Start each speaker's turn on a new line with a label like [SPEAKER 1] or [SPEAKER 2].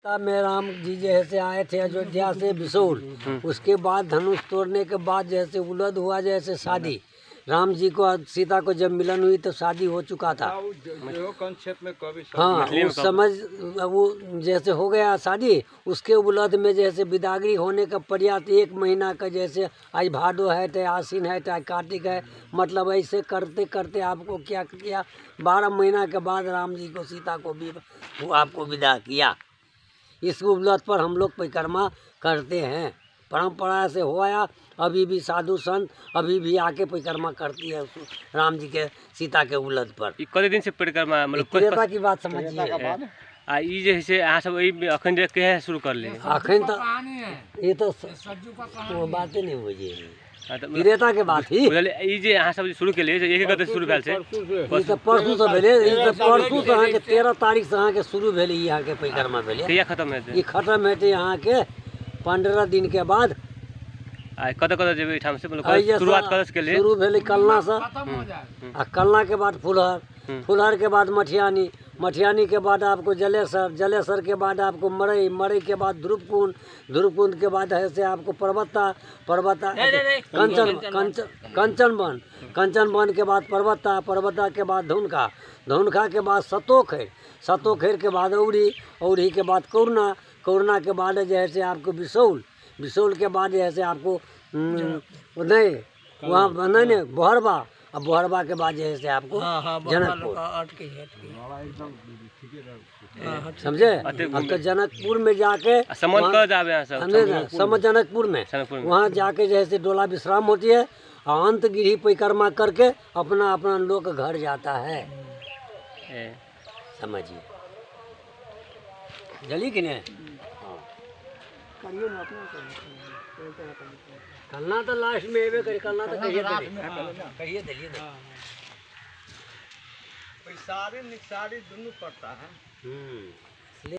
[SPEAKER 1] में राम जी जैसे आए थे अयोध्या से बिसोल, उसके बाद धनुष तोड़ने के बाद जैसे उलद हुआ, जैसे शादी राम जी को सीता को जब मिलन हुई तो शादी हो चुका था। हाँ, उस समय वो जैसे हो गया शादी, उसके उलद में जैसे विदागरी होने का पर्याप्त 1 महीना का, जैसे आज भादो है चाहे आश्विन है चाहे कार्तिक है, मतलब ऐसे करते करते आपको क्या किया, 12 महीना के बाद राम जी को सीता को भी वो आपको विदा किया। इस उलद पर हम लोग परिक्रमा करते हैं, परंपरा से हो आया। अभी भी साधु संत अभी भी आके परिक्रमा करती है राम जी के सीता के उलद पर।
[SPEAKER 2] कई दिन से परिक्रमा मतलब
[SPEAKER 1] त्रेता की बात समझिए।
[SPEAKER 2] ई जैसे अहाँ सब अखन देख के शुरू कर ले,
[SPEAKER 1] अखन तो ये तो बातें नहीं बुझे, त्रेता के बात ही
[SPEAKER 2] ई जे अहाँ सब शुरू के लिए एक गते शुरू भेल छै,
[SPEAKER 1] ई तो परसू से भेले, ई तो परसू से अहाँ के 13 तारीख से अहाँ के शुरू भेले, यहाँ के परिक्रमा भेले।
[SPEAKER 2] कहिया खत्म हेतै?
[SPEAKER 1] ई खत्म हेतै यहाँ के 15 दिन के बाद।
[SPEAKER 2] कतऽ जेबै ठाम से, मतलब शुरुआत करस के लिए
[SPEAKER 1] शुरू भेले कलना से, आ कलना के बाद फुलहर, फुलहर के बाद मठियानी, मठियानी के बाद आपको जलेसर, जलेसर के बाद आपको मरई, मरई के बाद ध्रुवकुंड, ध्रुवकुंड के बाद है से आपको पर्वता, पर्वता कंचनवन, कंचनवन के बाद पर्वता, पर्वता के बाद धुनखा, धुनखा के बाद सतोखेर, सतोखेर के बाद औरी, औरी के बाद कौरना, कौरना के बाद जैसे आपको बिसौल, बिसौल के बाद जैसे आपको नहीं वहाँ नहीं बोहरबा, अब बोहरबा के बाद जैसे आपको जनकपुर, समझे। अब तो जनकपुर में जाके जनकपुर में वहाँ जाके जैसे डोला विश्राम होती है, और अंत गिरी परिक्रमा करके अपना अपना लोग घर जाता है, समझिए। जली कि नहीं कलना तो लास्ट में एवे करे, कलना तो कहिए दिलिए
[SPEAKER 3] सारे निसारे दोनों पड़ता है।